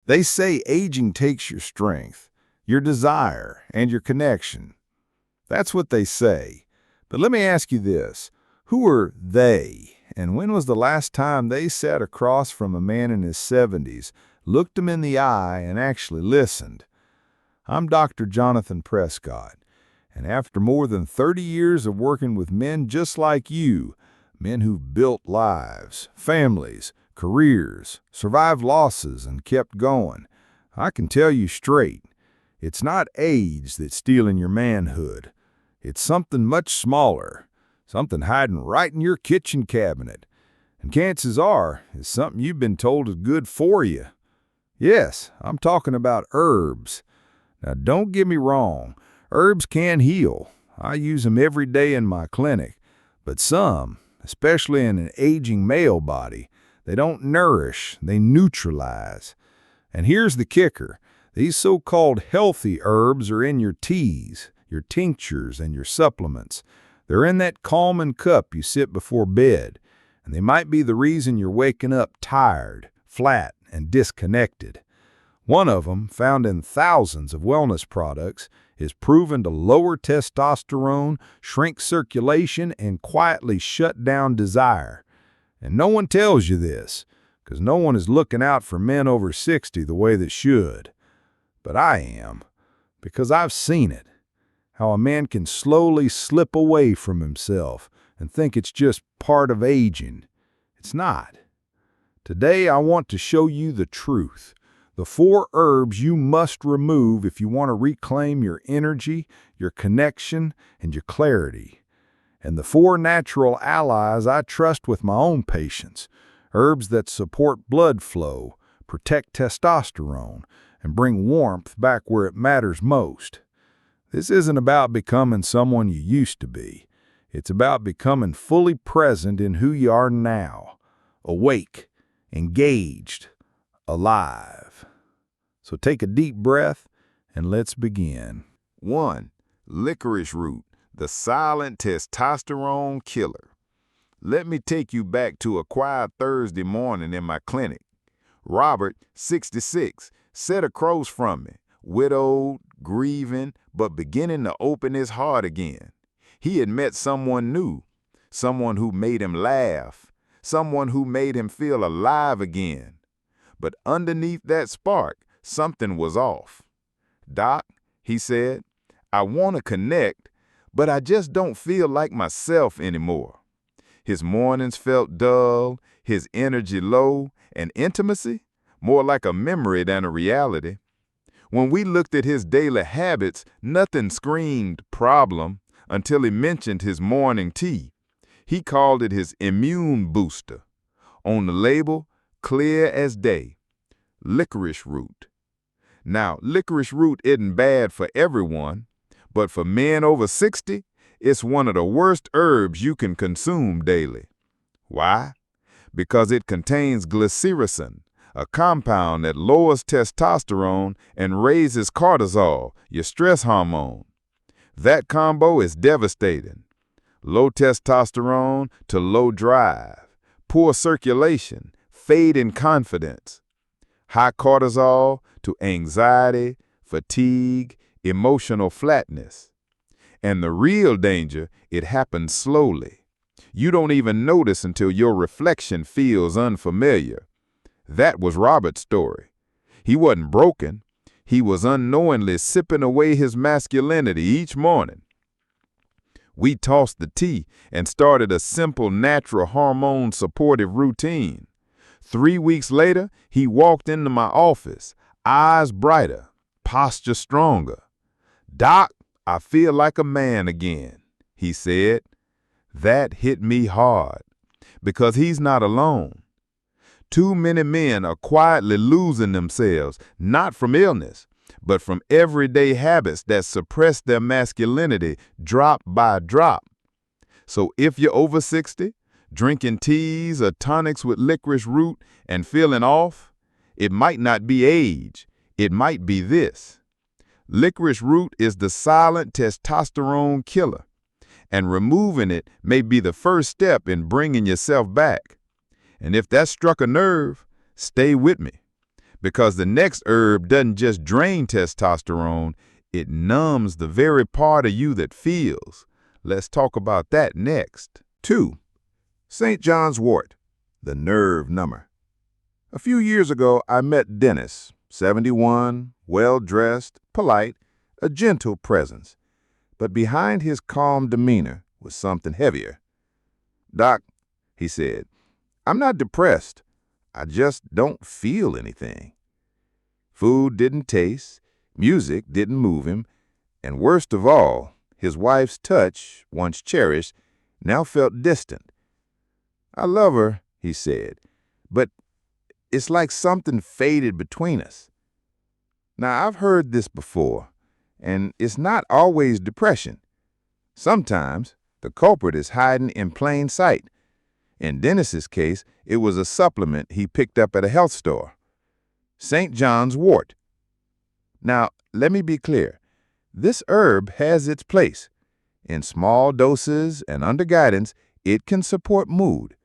They say aging takes your strength, your desire, and your connection. That's what they say. But let me ask you this. Who are they? And when was the last time they sat across from a man in his 70s, looked him in the eye, and actually listened? I'm Dr. Jonathan Prescott, and after more than 30 years of working with men just like you, men who've built lives, families, careers, survived losses, and kept going, I can tell you straight, it's not age that's stealing your manhood. It's something much smaller, something hiding right in your kitchen cabinet. And chances are, it's something you've been told is good for you. Yes, I'm talking about herbs. Now, don't get me wrong, herbs can heal. I use them every day in my clinic. But some, especially in an aging male body, they don't nourish, they neutralize. And here's the kicker. These so-called healthy herbs are in your teas, your tinctures, and your supplements. They're in that calming cup you sip before bed, and they might be the reason you're waking up tired, flat, and disconnected. One of them, found in thousands of wellness products, is proven to lower testosterone, shrink circulation, and quietly shut down desire. And no one tells you this, because no one is looking out for men over 60 the way that should. But I am, because I've seen it. How a man can slowly slip away from himself and think it's just part of aging. It's not. Today I want to show you the truth. The 4 herbs you must remove if you want to reclaim your energy, your connection, and your clarity. And the 4 natural allies I trust with my own patients. Herbs that support blood flow, protect testosterone, and bring warmth back where it matters most. This isn't about becoming someone you used to be. It's about becoming fully present in who you are now, awake, engaged, alive. So take a deep breath and let's begin. 1. Licorice root, the silent testosterone killer. Let me take you back to a quiet Thursday morning in my clinic. Robert, 66, sat across from me, widowed, grieving, but beginning to open his heart again. He had met someone new, someone who made him laugh, someone who made him feel alive again. But underneath that spark, something was off. "Doc," he said, "I want to connect, but I just don't feel like myself anymore." His mornings felt dull, his energy low, and intimacy more like a memory than a reality. When we looked at his daily habits, nothing screamed problem until he mentioned his morning tea. He called it his immune booster. On the label, clear as day, licorice root. Now, licorice root isn't bad for everyone, but for men over 60, it's one of the worst herbs you can consume daily. Why? Because it contains glycyrrhizin, a compound that lowers testosterone and raises cortisol, your stress hormone. That combo is devastating. Low testosterone to low drive, poor circulation, fading confidence. High cortisol to anxiety, fatigue, emotional flatness. And the real danger, it happens slowly. You don't even notice until your reflection feels unfamiliar. That was Robert's story. He wasn't broken. He was unknowingly sipping away his masculinity each morning. We tossed the tea and started a simple, natural, hormone-supportive routine. 3 weeks later, he walked into my office, eyes brighter, posture stronger. "Doc, I feel like a man again," he said. That hit me hard, because he's not alone. Too many men are quietly losing themselves, not from illness, but from everyday habits that suppress their masculinity drop by drop. So if you're over 60, drinking teas or tonics with licorice root and feeling off, it might not be age, it might be this. Licorice root is the silent testosterone killer, and removing it may be the first step in bringing yourself back. And if that struck a nerve, stay with me, because the next herb doesn't just drain testosterone, it numbs the very part of you that feels. Let's talk about that next. 2. St. John's Wort, the nerve number. A few years ago, I met Dennis, 71, well-dressed, polite, a gentle presence. But behind his calm demeanor was something heavier. "Doc," he said, "I'm not depressed. I just don't feel anything." Food didn't taste, music didn't move him, and worst of all, his wife's touch, once cherished, now felt distant. "I love her," he said, "but it's like something faded between us." Now, I've heard this before, and it's not always depression. Sometimes the culprit is hiding in plain sight. In Dennis's case, it was a supplement he picked up at a health store. St. John's Wort. Now, let me be clear. This herb has its place. In small doses and under guidance, it can support mood.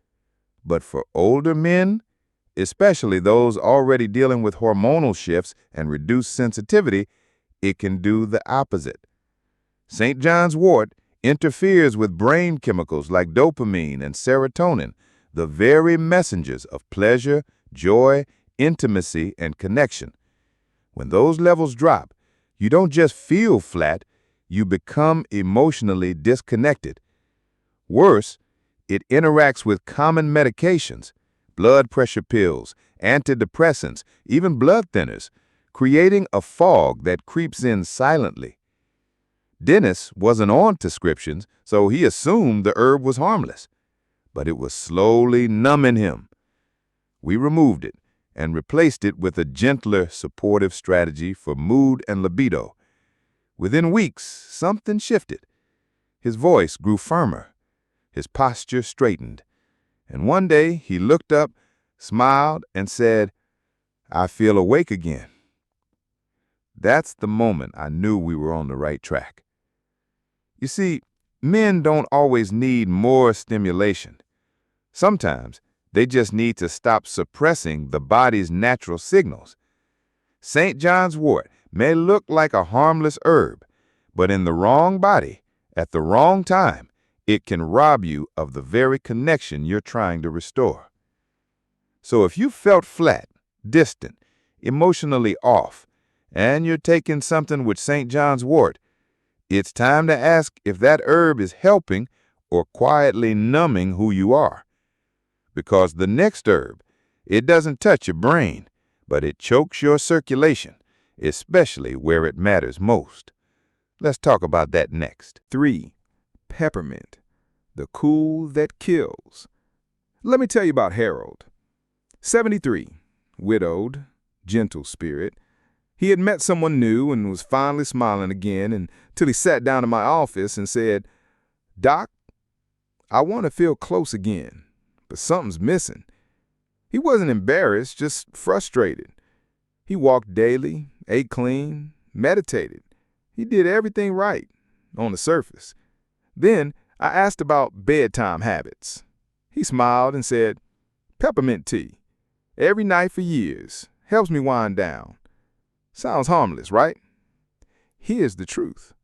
But for older men, especially those already dealing with hormonal shifts and reduced sensitivity, it can do the opposite. St. John's Wort interferes with brain chemicals like dopamine and serotonin, the very messengers of pleasure, joy, intimacy, and connection. When those levels drop, you don't just feel flat, you become emotionally disconnected. Worse, it interacts with common medications, blood pressure pills, antidepressants, even blood thinners, creating a fog that creeps in silently. Dennis wasn't on prescriptions, so he assumed the herb was harmless, but it was slowly numbing him. We removed it and replaced it with a gentler, supportive strategy for mood and libido. Within weeks, something shifted. His voice grew firmer, his posture straightened, and one day he looked up, smiled, and said, "I feel awake again." That's the moment I knew we were on the right track. You see, men don't always need more stimulation. Sometimes they just need to stop suppressing the body's natural signals. St. John's Wort may look like a harmless herb, but in the wrong body, at the wrong time, it can rob you of the very connection you're trying to restore. So if you felt flat, distant, emotionally off, and you're taking something with St. John's Wort, it's time to ask if that herb is helping or quietly numbing who you are. Because the next herb, it doesn't touch your brain, but it chokes your circulation, especially where it matters most. Let's talk about that next. 3. Peppermint, the cool that kills. Let me tell you about Harold. 73, widowed, gentle spirit. He had met someone new and was finally smiling again until he sat down in my office and said, "Doc, I want to feel close again, but something's missing." He wasn't embarrassed, just frustrated. He walked daily, ate clean, meditated. He did everything right on the surface. Then I asked about bedtime habits. He smiled and said, "Peppermint tea. Every night for years. Helps me wind down." Sounds harmless, right? Here's the truth.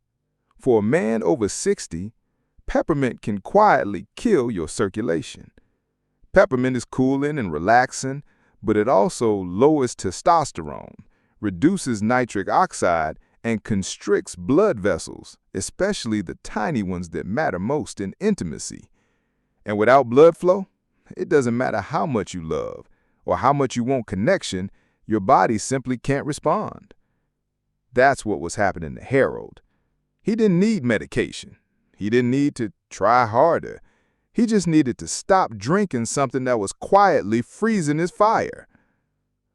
For a man over 60, peppermint can quietly kill your circulation. Peppermint is cooling and relaxing, but it also lowers testosterone, reduces nitric oxide, and constricts blood vessels, especially the tiny ones that matter most in intimacy. And without blood flow, it doesn't matter how much you love or how much you want connection, your body simply can't respond. That's what was happening to Harold. He didn't need medication. He didn't need to try harder. He just needed to stop drinking something that was quietly freezing his fire.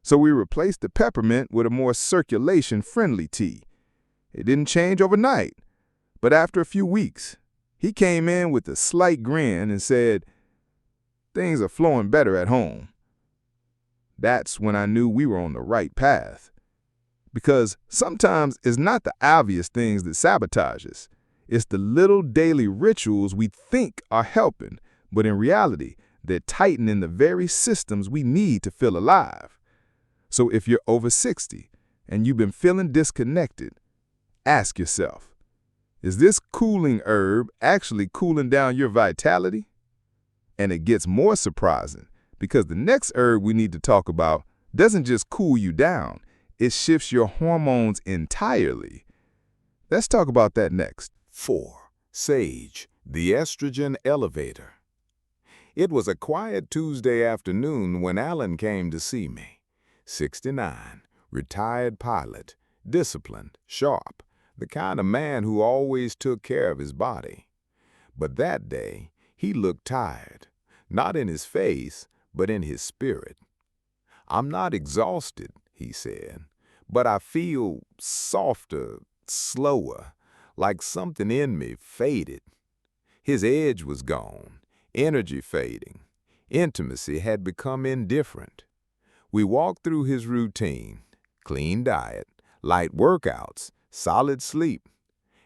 So we replaced the peppermint with a more circulation-friendly tea. It didn't change overnight, but after a few weeks, he came in with a slight grin and said, "Things are flowing better at home." That's when I knew we were on the right path. Because sometimes it's not the obvious things that sabotage us. It's the little daily rituals we think are helping, but in reality, they're tightening the very systems we need to feel alive. So if you're over 60 and you've been feeling disconnected, ask yourself, is this cooling herb actually cooling down your vitality? And it gets more surprising because the next herb we need to talk about doesn't just cool you down, it shifts your hormones entirely. Let's talk about that next. 4. Sage, the estrogen elevator. It was a quiet Tuesday afternoon when Alan came to see me. 69, retired pilot, disciplined, sharp, the kind of man who always took care of his body. But that day, he looked tired, not in his face, but in his spirit. "I'm not exhausted," he said, "but I feel softer, slower, like something in me faded." His edge was gone, energy fading. Intimacy had become indifferent. We walked through his routine, clean diet, light workouts, solid sleep,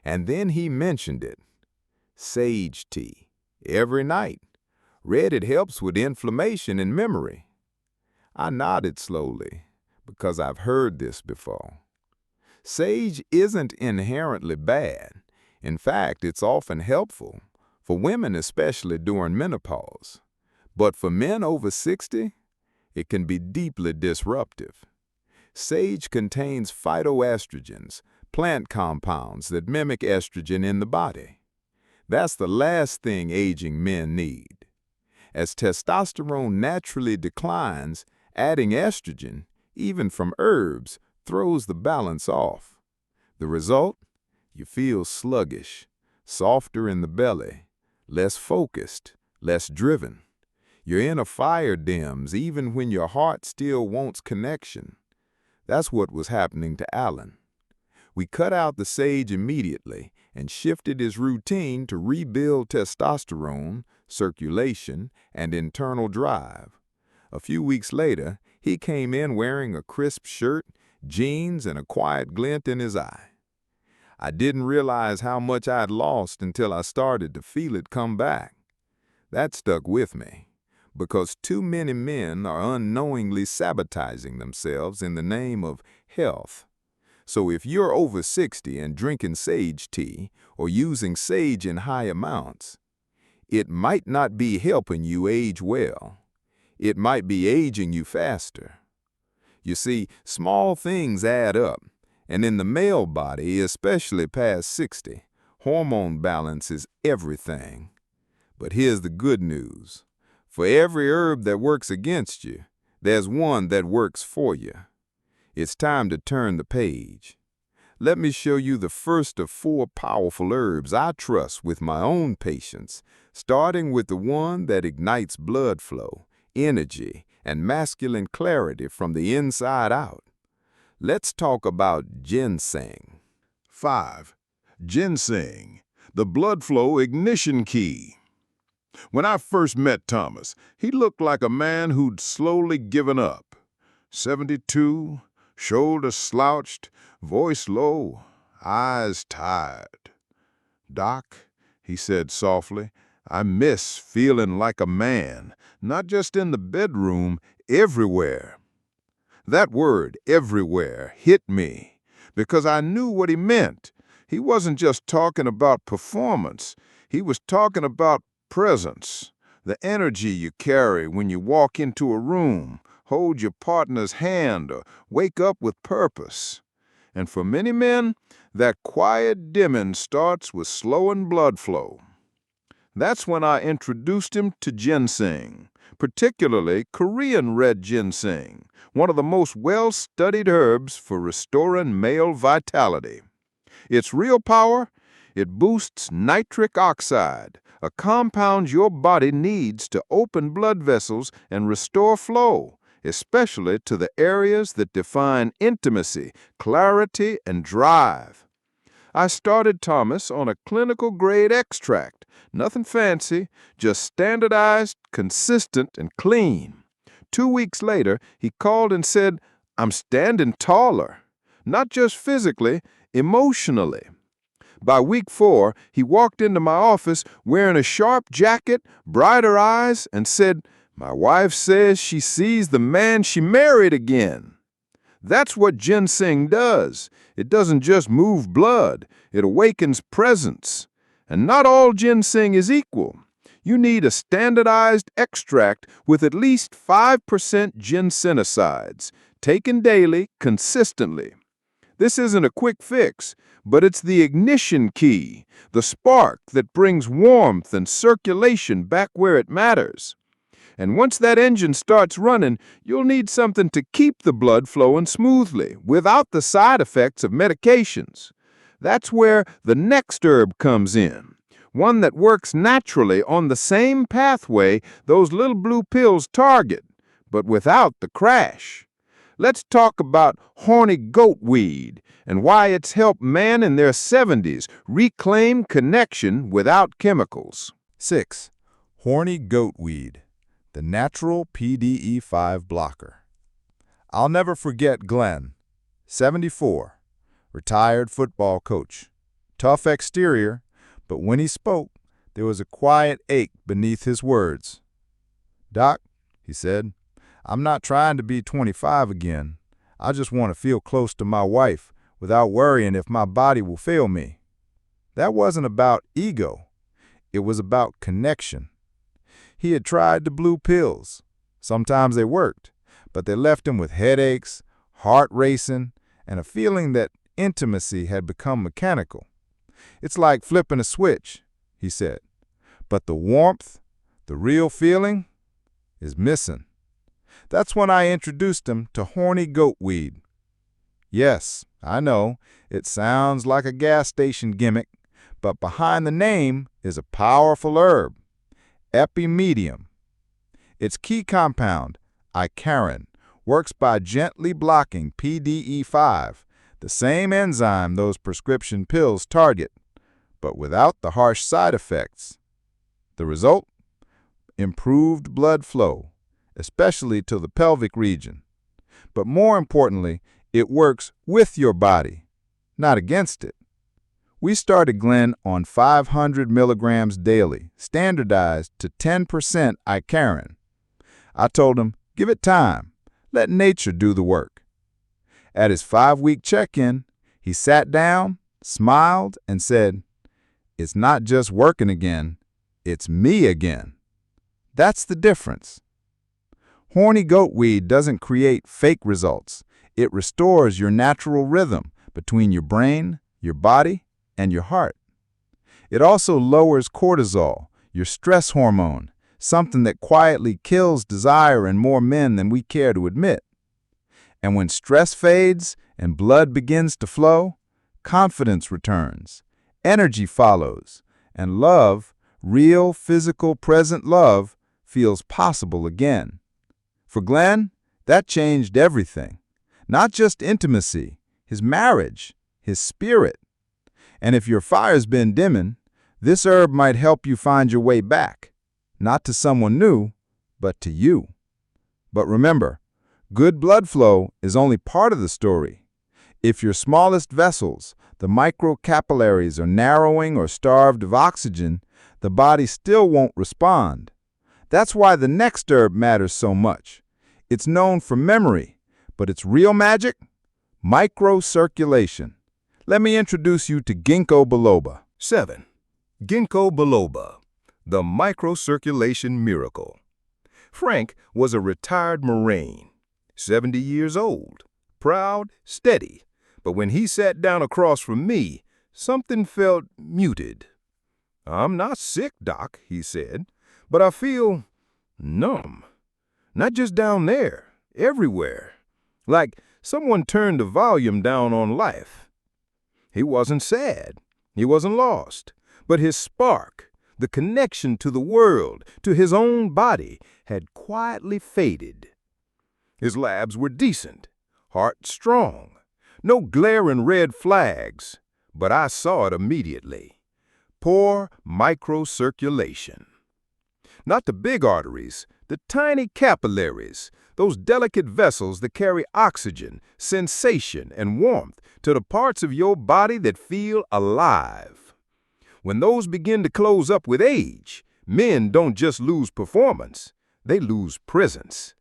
and then he mentioned it. Sage tea, every night. Read it helps with inflammation and memory. I nodded slowly, because I've heard this before. Sage isn't inherently bad. In fact, it's often helpful, for women especially during menopause. But for men over 60, it can be deeply disruptive. Sage contains phytoestrogens, plant compounds that mimic estrogen in the body. That's the last thing aging men need. As testosterone naturally declines, adding estrogen, even from herbs, throws the balance off. The result? You feel sluggish, softer in the belly, less focused, less driven. Your inner fire dims even when your heart still wants connection. That's what was happening to Alan. We cut out the sage immediately and shifted his routine to rebuild testosterone, circulation, and internal drive. A few weeks later, he came in wearing a crisp shirt, jeans, and a quiet glint in his eye. I didn't realize how much I'd lost until I started to feel it come back. That stuck with me, because too many men are unknowingly sabotaging themselves in the name of health. So if you're over 60 and drinking sage tea or using sage in high amounts, it might not be helping you age well. It might be aging you faster. You see, small things add up, and in the male body, especially past 60, hormone balance is everything. But here's the good news. For every herb that works against you, there's one that works for you. It's time to turn the page. Let me show you the first of 4 powerful herbs I trust with my own patients, starting with the one that ignites blood flow, energy, and masculine clarity from the inside out. Let's talk about ginseng. 5. Ginseng, the blood flow ignition key. When I first met Thomas, he looked like a man who'd slowly given up. 72, shoulders slouched, voice low, eyes tired. "Doc," he said softly, "I miss feeling like a man, not just in the bedroom, everywhere." That word, everywhere, hit me, because I knew what he meant. He wasn't just talking about performance. He was talking about presence, the energy you carry when you walk into a room, hold your partner's hand, or wake up with purpose. And for many men, that quiet dimming starts with slowing blood flow. That's when I introduced him to ginseng, particularly Korean red ginseng, one of the most well-studied herbs for restoring male vitality. Its real power? It boosts nitric oxide, a compound your body needs to open blood vessels and restore flow, especially to the areas that define intimacy, clarity, and drive. I started Thomas on a clinical-grade extract, nothing fancy, just standardized, consistent, and clean. 2 weeks later, he called and said, "I'm standing taller, not just physically, emotionally." By week 4, he walked into my office wearing a sharp jacket, brighter eyes, and said, "My wife says she sees the man she married again." That's what ginseng does. It doesn't just move blood, it awakens presence. And not all ginseng is equal. You need a standardized extract with at least 5% ginsenosides, taken daily, consistently. This isn't a quick fix, but it's the ignition key, the spark that brings warmth and circulation back where it matters. And once that engine starts running, you'll need something to keep the blood flowing smoothly, without the side effects of medications. That's where the next herb comes in, one that works naturally on the same pathway those little blue pills target, but without the crash. Let's talk about horny goatweed and why it's helped men in their 70s reclaim connection without chemicals. 6. Horny goatweed, the natural PDE5 blocker. I'll never forget Glenn, 74, retired football coach. Tough exterior, but when he spoke, there was a quiet ache beneath his words. "Doc," he said, "I'm not trying to be 25 again. I just want to feel close to my wife without worrying if my body will fail me." That wasn't about ego. It was about connection. He had tried the blue pills. Sometimes they worked, but they left him with headaches, heart racing, and a feeling that intimacy had become mechanical. "It's like flipping a switch," he said, "but the warmth, the real feeling, is missing." That's when I introduced him to horny goatweed. Yes, I know, it sounds like a gas station gimmick, but behind the name is a powerful herb, epimedium. Its key compound, icarin, works by gently blocking PDE5, the same enzyme those prescription pills target, but without the harsh side effects. The result? Improved blood flow, especially to the pelvic region. But more importantly, it works with your body, not against it. We started Glenn on 500 milligrams daily, standardized to 10% icarin. I told him, give it time, let nature do the work. At his 5-week check-in, he sat down, smiled, and said, "It's not just working again, it's me again." That's the difference. Horny goatweed doesn't create fake results. It restores your natural rhythm between your brain, your body, and your heart. It also lowers cortisol, your stress hormone, something that quietly kills desire in more men than we care to admit. And when stress fades and blood begins to flow, confidence returns, energy follows, and love, real, physical, present love, feels possible again. For Glenn, that changed everything. Not just intimacy, his marriage, his spirit. And if your fire's been dimming, this herb might help you find your way back, not to someone new, but to you. But remember, good blood flow is only part of the story. If your smallest vessels, the microcapillaries, are narrowing or starved of oxygen, the body still won't respond. That's why the next herb matters so much. It's known for memory, but its real magic? Microcirculation. Let me introduce you to Ginkgo Biloba. 7. Ginkgo Biloba, the microcirculation miracle. Frank was a retired Marine, 70 years old, proud, steady, but when he sat down across from me, something felt muted. "I'm not sick, Doc," he said, "but I feel numb. Not just down there, everywhere. Like someone turned the volume down on life." He wasn't sad, he wasn't lost, but his spark, the connection to the world, to his own body, had quietly faded. His labs were decent, heart strong, no glaring red flags, but I saw it immediately. Poor microcirculation. Not the big arteries, the tiny capillaries, those delicate vessels that carry oxygen, sensation, and warmth to the parts of your body that feel alive. When those begin to close up with age, men don't just lose performance, they lose presence.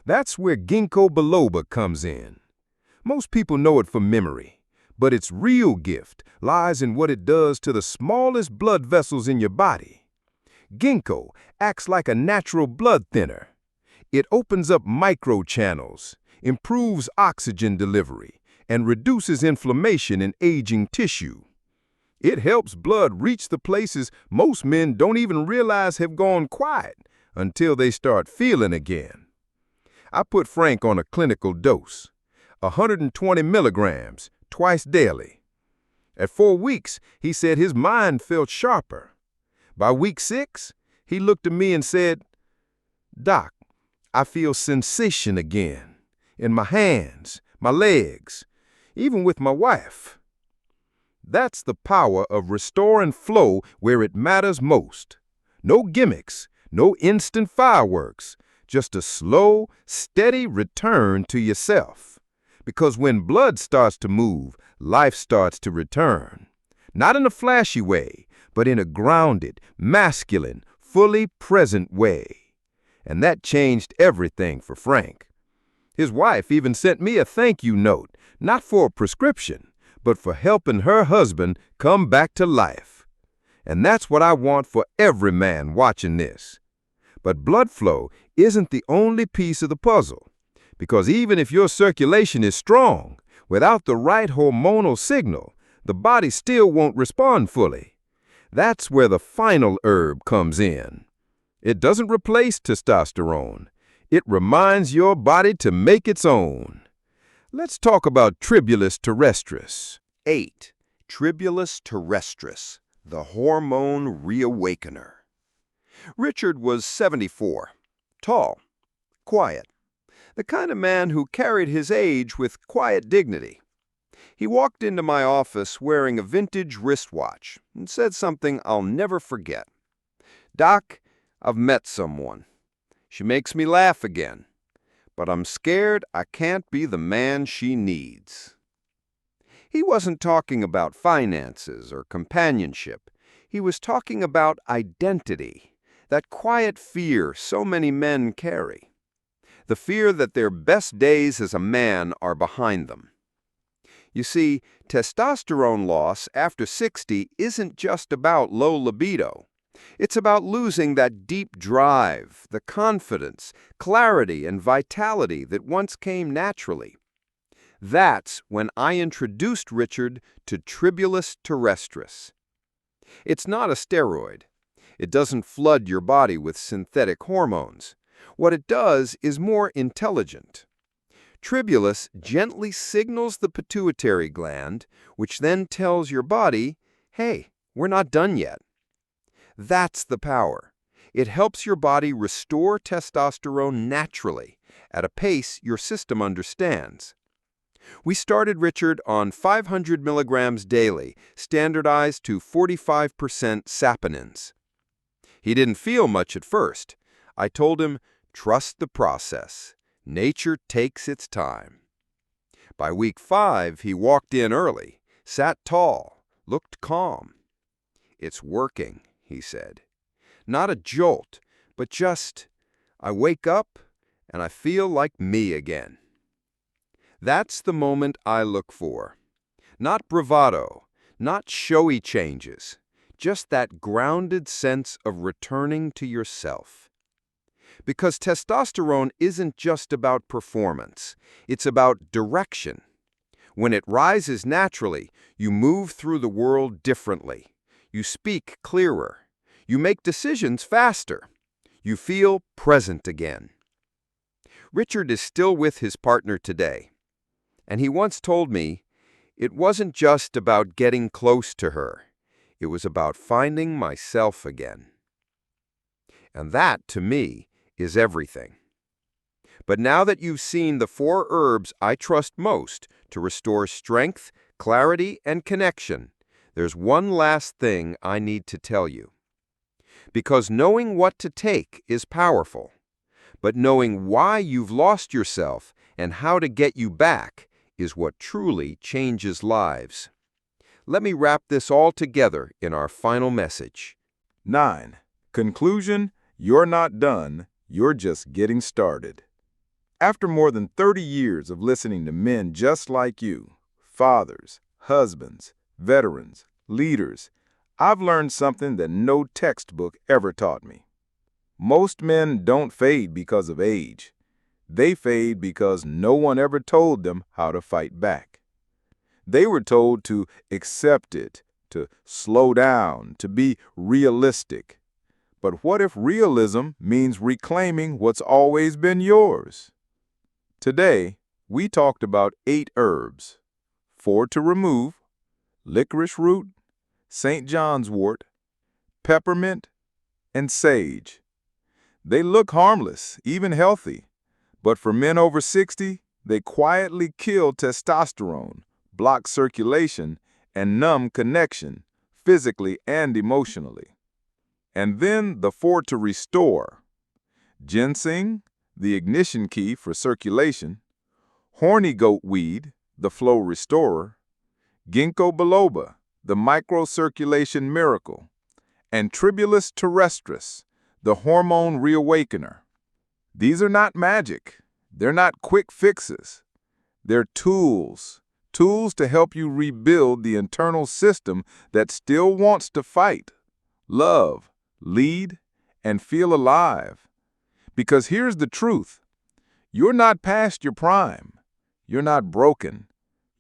That's where Ginkgo Biloba comes in. Most people know it from memory, but its real gift lies in what it does to the smallest blood vessels in your body. Ginkgo acts like a natural blood thinner. It opens up microchannels, improves oxygen delivery, and reduces inflammation in aging tissue. It helps blood reach the places most men don't even realize have gone quiet until they start feeling again. I put Frank on a clinical dose, 120 milligrams, twice daily. At 4 weeks, he said his mind felt sharper. By week 6, he looked at me and said, "Doc, I feel sensation again, in my hands, my legs, even with my wife." That's the power of restore and flow where it matters most. No gimmicks, no instant fireworks, just a slow, steady return to yourself. Because when blood starts to move, life starts to return. Not in a flashy way, but in a grounded, masculine, fully present way. And that changed everything for Frank. His wife even sent me a thank you note, not for a prescription, but for helping her husband come back to life. And that's what I want for every man watching this. But blood flow isn't the only piece of the puzzle, because even if your circulation is strong, without the right hormonal signal, the body still won't respond fully. That's where the final herb comes in. It doesn't replace testosterone. It reminds your body to make its own. Let's talk about Tribulus Terrestris. 8. Tribulus Terrestris, the hormone reawakener. Richard was 74, tall, quiet, the kind of man who carried his age with quiet dignity. He walked into my office wearing a vintage wristwatch and said something I'll never forget. "Doc, I've met someone. She makes me laugh again, but I'm scared I can't be the man she needs." He wasn't talking about finances or companionship. He was talking about identity, that quiet fear so many men carry. The fear that their best days as a man are behind them. You see, testosterone loss after 60 isn't just about low libido. It's about losing that deep drive, the confidence, clarity, and vitality that once came naturally. That's when I introduced Richard to Tribulus Terrestris. It's not a steroid. It doesn't flood your body with synthetic hormones. What it does is more intelligent. Tribulus gently signals the pituitary gland, which then tells your body, "Hey, we're not done yet." That's the power. It helps your body restore testosterone naturally, at a pace your system understands. We started Richard on 500 milligrams daily, standardized to 45% saponins. He didn't feel much at first. I told him, "Trust the process. Nature takes its time." By week 5, he walked in early, sat tall, looked calm. "It's working," he said. "Not a jolt, but just, I wake up and I feel like me again." That's the moment I look for. Not bravado, not showy changes, just that grounded sense of returning to yourself. Because testosterone isn't just about performance, it's about direction. When it rises naturally, you move through the world differently. You speak clearer. You make decisions faster. You feel present again. Richard is still with his partner today. And he once told me, it wasn't just about getting close to her. It was about finding myself again. And that, to me, is everything. But now that you've seen the 4 herbs I trust most to restore strength, clarity, and connection, there's one last thing I need to tell you. Because knowing what to take is powerful, but knowing why you've lost yourself and how to get you back is what truly changes lives. Let me wrap this all together in our final message. 9. Conclusion: you're not done, you're just getting started. After more than 30 years of listening to men just like you, fathers, husbands, veterans, leaders, I've learned something that no textbook ever taught me. Most men don't fade because of age. They fade because no one ever told them how to fight back. They were told to accept it, to slow down, to be realistic. But what if realism means reclaiming what's always been yours? Today, we talked about 8 herbs, 4 to remove: licorice root, St. John's wort, peppermint, and sage. They look harmless, even healthy, but for men over 60, they quietly kill testosterone, block circulation, and numb connection, physically and emotionally. And then the 4 to restore: ginseng, the ignition key for circulation; horny goat weed, the flow restorer; Ginkgo Biloba, the microcirculation miracle; and Tribulus Terrestris, the hormone reawakener. These are not magic. They're not quick fixes. They're tools to help you rebuild the internal system that still wants to fight, love, lead, and feel alive. Because here's the truth: you're not past your prime. You're not broken.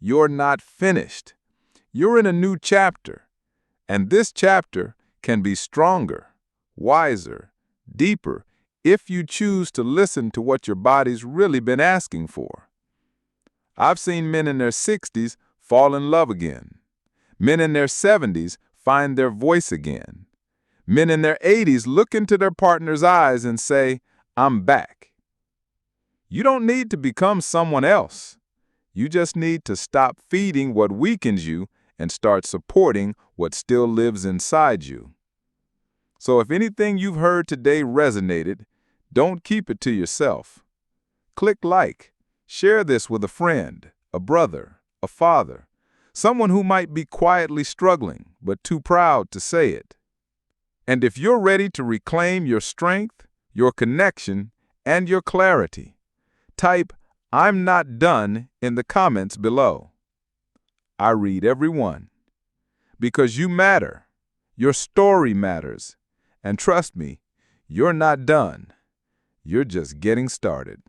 You're not finished. You're in a new chapter. And this chapter can be stronger, wiser, deeper, if you choose to listen to what your body's really been asking for. I've seen men in their 60s fall in love again. Men in their 70s find their voice again. Men in their 80s look into their partner's eyes and say, "I'm back." You don't need to become someone else. You just need to stop feeding what weakens you and start supporting what still lives inside you. So if anything you've heard today resonated, don't keep it to yourself. Click like. Share this with a friend, a brother, a father, someone who might be quietly struggling but too proud to say it. And if you're ready to reclaim your strength, your connection, and your clarity, type "I'm not done" in the comments below. I read every one. Because you matter. Your story matters. And trust me, you're not done. You're just getting started.